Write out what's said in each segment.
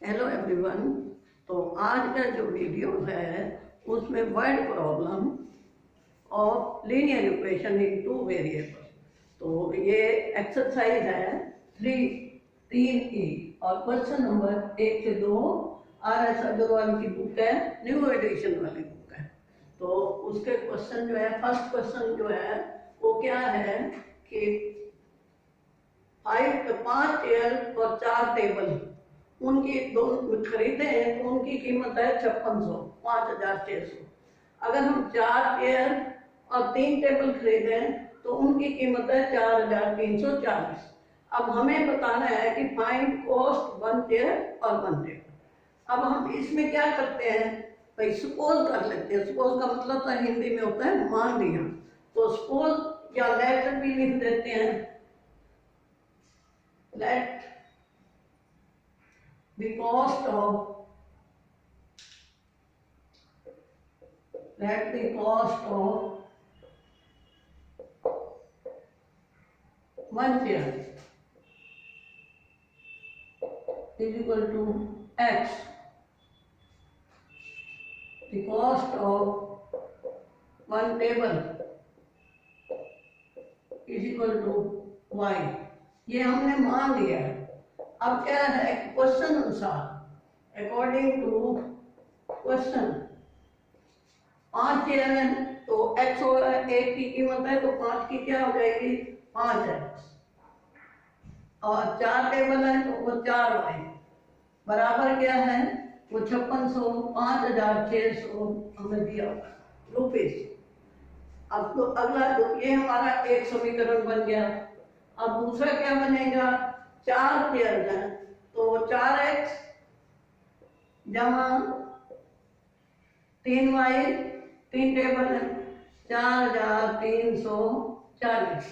Hello everyone. तो आज का जो वीडियो है उसमें वर्ड प्रॉब्लम और linear equation in two variable. तो ये एक्सरसाइज है 3E और क्वेश्चन नंबर 1 से 2 RS अग्रवाल की बुक है, न्यू एडिशन वाली बुक है। तो उसके क्वेश्चन जो है, फर्स्ट क्वेश्चन जो है वो क्या है कि 5 चेयर और 4 टेबल उनकी दो खरीदे हैं तो उनकी कीमत है 5600, 5600। अगर हम 4 चेयर और 3 टेबल खरीदे तो उनकी कीमत है 4340। अब हमें बताना है कि फाइंड कॉस्ट 1 चेयर और 1 टेबल। अब हम इसमें क्या करते हैं भाई, सपोज कर लेते हैं। सपोज का मतलब तो हिंदी में होता है मान लिया। तो सपोज या लेट भी लिख देते हैं, late the cost of 1 chair is equal to X. The cost of 1 table is equal to Y. ये हमने मान लिया है। अब क्या है, क्वेश्चन अनुसार अकॉर्डिंग टू क्वेश्चन 5 चेयर है तो x हो रहा है, 1 की कीमत है तो 5 की क्या हो जाएगी 5x, और 4 टेबल है तो वो 4y बराबर क्या है वो 5600, 5600 हमें दिया हुआ रुपीज। अब तो अगला ये हमारा एक समीकरण बन गया। अब दूसरा क्या बनेगा, 4 चेयर है तो 4x जमा 3y, 3 टेबल है 4340।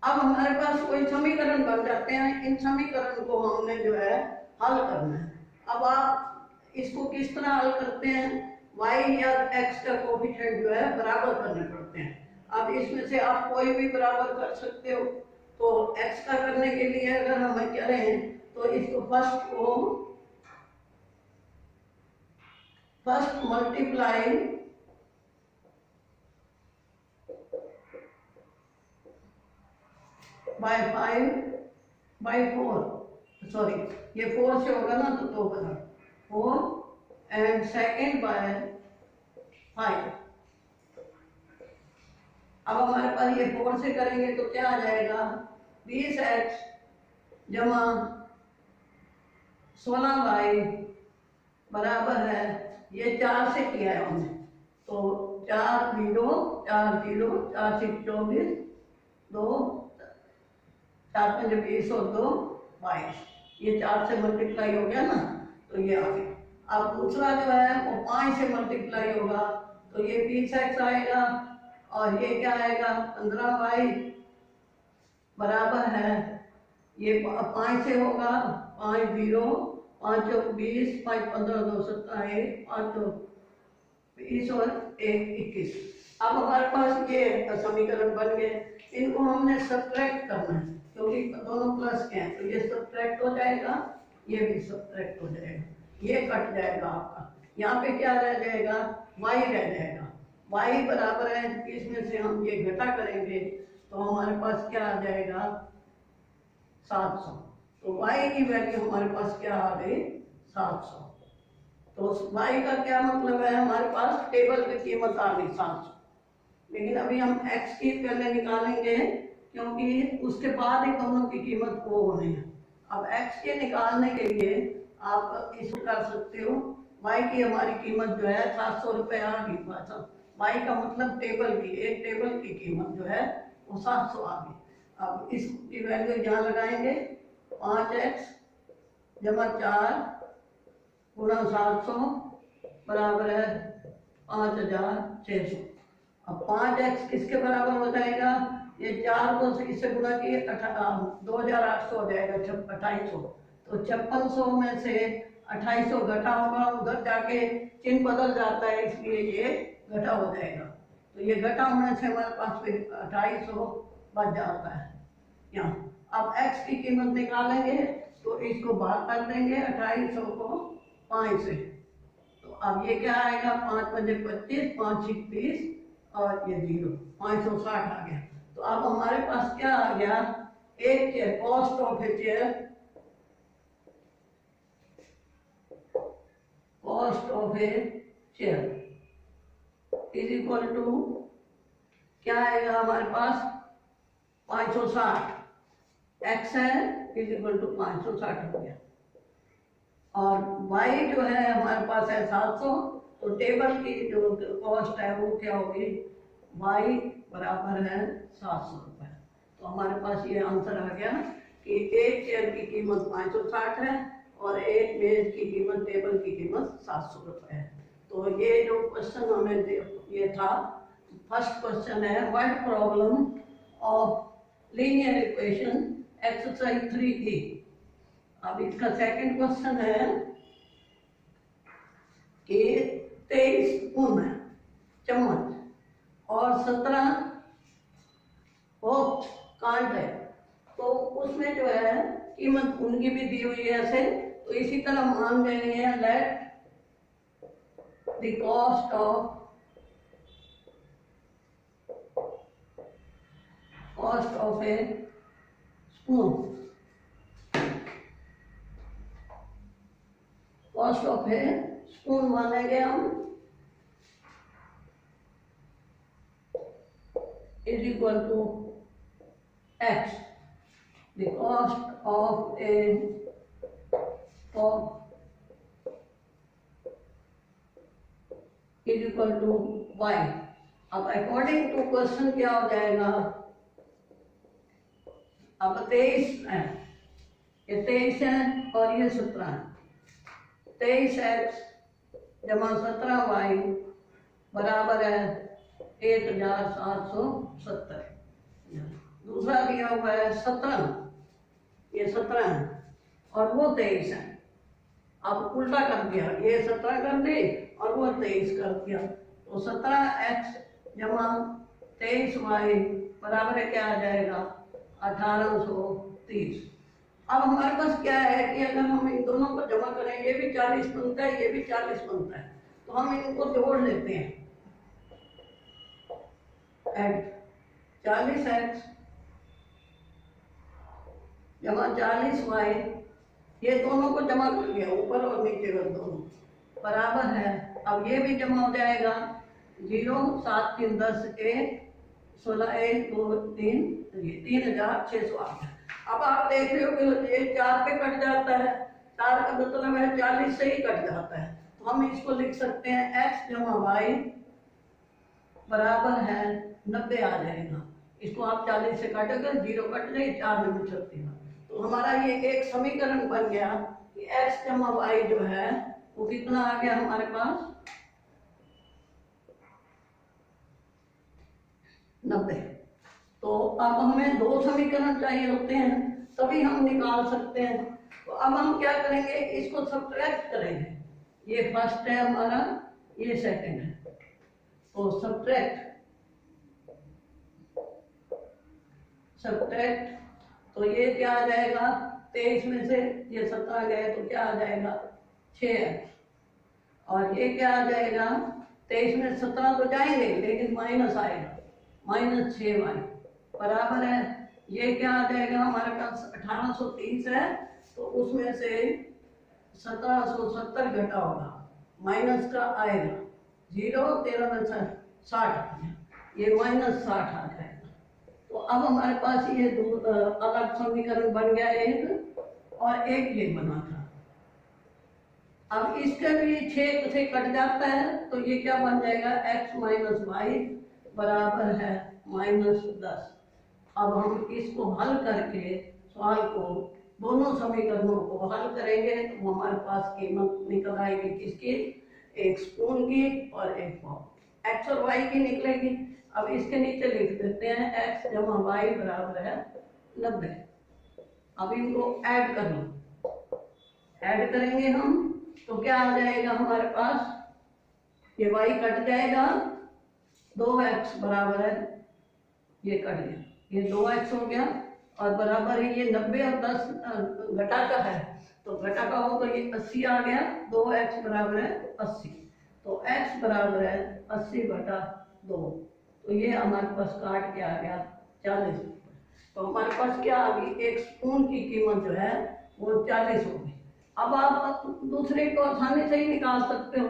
अब हमारे पास कोई समीकरण बन जाते हैं। इन समीकरण को हमने जो है हल करना है। अब आप इसको किस तरह हल करते हैं, y या x का कोफिशिएंट जो है बराबर करने पड़ते हैं। अब इसमें से आप कोई भी बराबर कर सकते हो। तो x का करने के लिए अगर हम करें तो इसको फर्स्ट मल्टीप्लाई बाय 5/4, सॉरी ये 4 से होगा ना तो 2 बना 4 एंड सेकेंड बाय 5। अब हमारे पास ये 4 से करेंगे तो क्या आ जाएगा 20x जमा 16y बराबर है, ये 4 से किया है हमने तो 4 0 4 0 4 6 24 2 4 5 20 और 2 22। ये 4 से मल्टीप्लाई हो गया ना तो ये आ गया। अब दूसरा जो है वो 5 से मल्टीप्लाई होगा तो ये 20x आएगा और ये क्या आएगा 15y बराबर है, ये 5 से होगा 5 0 5 20 5 15 2 27 5 20 और 1 21। अब हमारे पास ये समीकरण बन गए। इनको हमने सब्ट्रैक्ट करना है क्योंकि दोनों प्लस के हैं तो ये सब्ट्रैक्ट हो जाएगा, ये भी सब्ट्रैक्ट हो जाएगा, ये कट जाएगा आपका। यहाँ पे क्या रह जाएगा y रह जाएगा। y बराबर है, इसमें से हम ये घटा करेंगे तो हमारे पास क्या आ जाएगा 700। तो y की वैल्यू हमारे पास क्या आ गई 700। तो y का क्या मतलब है, हमारे पास टेबल की कीमत आ गई 700। लेकिन अभी हम x की पहले निकालेंगे क्योंकि उसके बाद ही दोनों की कीमत को होनी है। अब x के निकालने के लिए आप इसको कर सकते हो, y की हमारी कीमत जो है 700 रुपये आ गई। y का मतलब टेबल की, एक टेबल की कीमत जो है वो 700 आ गई। अब इसकी वैल्यू यहाँ लगाएंगे 5x जमा 4 गुणा 700 बराबर है 5600। अब 5x किसके बराबर हो जाएगा, ये 4 को इससे गुणा किए 2800 हो जाएगा 2800। तो 5600 में से 2800 घटा होगा, उधर जाके चिन्ह बदल जाता है इसलिए ये घटा हो जाएगा। तो ये घटा होने से हमारे पास फिर 2800 बच जाता है यहाँ। अब x की कीमत निकालेंगे तो इसको भाग कर देंगे 2800 को 5 से। तो अब ये क्या आएगा, 5 पंजे 25, 5 6 30 और ये 0, 560 आ गया। तो अब हमारे पास क्या आ गया, एक chair, cost of a chair, cost of a chair is equal to क्या आएगा हमारे पास 560, एक्स है इज इक्वल टू 560 हो गया। और y जो है हमारे पास है 700, तो टेबल की जो कॉस्ट है वो क्या होगी, y बराबर है 700 रुपये। तो हमारे पास ये आंसर आ गया कि एक चेयर की कीमत 560 है और एक मेज की कीमत, टेबल की कीमत 700 रुपये है। तो ये जो क्वेश्चन हमें ये था, फर्स्ट क्वेश्चन है what problem of linear equation exercise 3E। अब इसका सेकंड क्वेश्चन है कि 23 ऊन चम्मच और 17 कांट है, तो उसमें जो है कीमत उनकी भी दी हुई है ऐसे। तो इसी तरह मान लेंगे let the cost of a spoon, cost of a spoon मानेंगे हम is equal to x, the cost of a is equal to y. अब अकॉर्डिंग टू क्वेश्चन क्या हो जाएगा, अब 23 है, ये 23 है और ये 17 है। 23x जमा 17y बराबर है 1770। दूसरा दिया हुआ है 17, ये 17 है और वो 23 है। अब उल्टा कर दिया, ये 17 कर दी और वो 23 कर दिया। तो 17x जमा 23y बराबर है क्या आ जाएगा 1830। अब हमारे पास क्या है कि अगर हम इन दोनों को जमा करें, ये भी 40 बनता है, ये भी 40 बनता है, तो हम इनको जोड़ लेते हैं। एड 40x जमा 40y, ये दोनों को जमा कर दिया, ऊपर और नीचे का दोनों बराबर है। अब ये भी जमा हो जाएगा, 0 7 3 10 1 16 1 2 3, ये 3608। अब आप देख रहे हो कि ये 4 पे कट जाता है, 4 का मतलब है 40 से ही कट जाता है। तो हम इसको लिख सकते हैं x जमा वाई बराबर है 90 आ जाएगा। इसको आप 40 से काटोगे, 0 कट जाए, 4 में 36। तो हमारा ये एक समीकरण बन गया कि x जमा वाई जो है वो कितना आ गया हमारे पास 90। तो अब हमें 2 समीकरण चाहिए होते हैं तभी हम निकाल सकते हैं। तो अब हम क्या करेंगे, इसको सब्ट्रैक्ट करेंगे। ये फर्स्ट है हमारा, ये सेकंड है, तो सब्ट्रैक्ट तो ये क्या आ जाएगा, 23 में से ये 17 गए तो क्या आ जाएगा 6x। और ये क्या आ जाएगा, 23 में 17 तो जाएंगे लेकिन माइनस आएगा, -6y बराबर है। ये क्या आ जाएगा हमारे पास 1830 है, तो उसमें से 1770 घटा होगा, माइनस का आएगा 0, 13 में 60, ये -60 आ जाएगा। तो अब हमारे पास ये अलग समीकरण बन गया एक, और एक ये बना था। अब इसका भी 6 से कट जाता है, तो ये क्या बन जाएगा x माइनस वाई बराबर है -10। अब हम इसको हल करके सवाल को, दोनों समीकरणों को हल करेंगे तो हमारे पास कीमत निकल आएगी किसकी, एक स्पून की और एक फॉर्म, x और y की निकलेगी। अब इसके नीचे लिख देते हैं x जमा वाई बराबर है 90। अब इनको ऐड कर लो, ऐड करेंगे हम तो क्या आ जाएगा हमारे पास, ये y कट जाएगा, 2x बराबर है, ये कट गया, ये 2x हो गया और बराबर है ये 90 और 10 घटा का है, तो घटा का हो तो ये 80 आ गया। 2x बराबर है 80, तो x बराबर है 80 बटा 2। तो ये हमारे पास काट के आ गया 40 रुपये। तो हमारे पास क्या आ गई, एक स्पून की कीमत जो है वो 40 होगी। अब आप दूसरे को आसानी से ही निकाल सकते हो।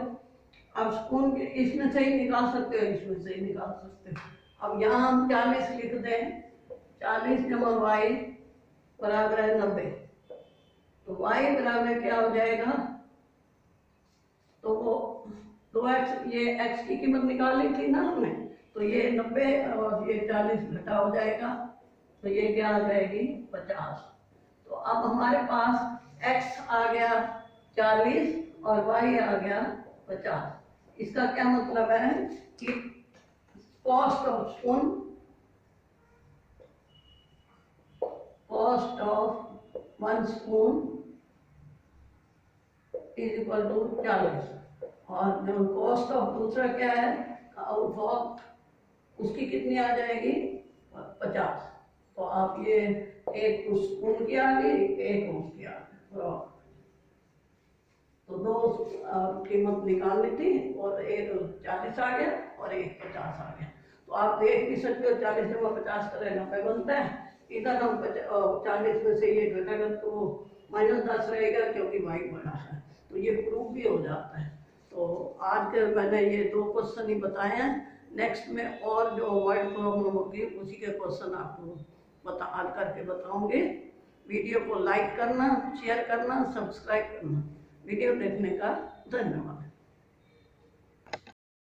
अब स्पून के इसमें से ही निकाल सकते हो, इसमें से ही निकाल सकते हो। अब यहाँ हम 40 लिख दें, 40 जमा y बराबर है 90। तो y बराबर क्या हो जाएगा, तो वो 2x, ये x की कीमत निकाली थी ना हमने, तो ये 90 और ये 40 घटा हो जाएगा, तो ये क्या आ जाएगी 50। तो अब हमारे पास x आ गया 40 और y आ गया 50। इसका क्या मतलब है कि cost of spoon, cost of 1 spoon is equal to 40, और जो कॉस्ट ऑफ दूसरा क्या है आउट ऑफ, उसकी कितनी आ जाएगी 50। तो आप ये एक स्पून की आ गई, एक उसकी आ गई, तो दो कीमत निकालनी थी, और एक 40 आ गया और एक 50 आ गया। तो आप देख भी सकते हो 40 में 50 करें 90 बनता है। इधर हम 40 में से ये घटेगा तो -10 रहेगा, क्योंकि y बड़ा है, तो ये प्रूफ भी हो जाता है। तो आज के मैंने ये 2 क्वेश्चन ही बताए हैं। नेक्स्ट में और जो वर्ड प्रॉब्लम होगी उसी के क्वेश्चन आपको हल करके बताऊंगे। वीडियो को लाइक करना, शेयर करना, सब्सक्राइब करना। वीडियो देखने का धन्यवाद।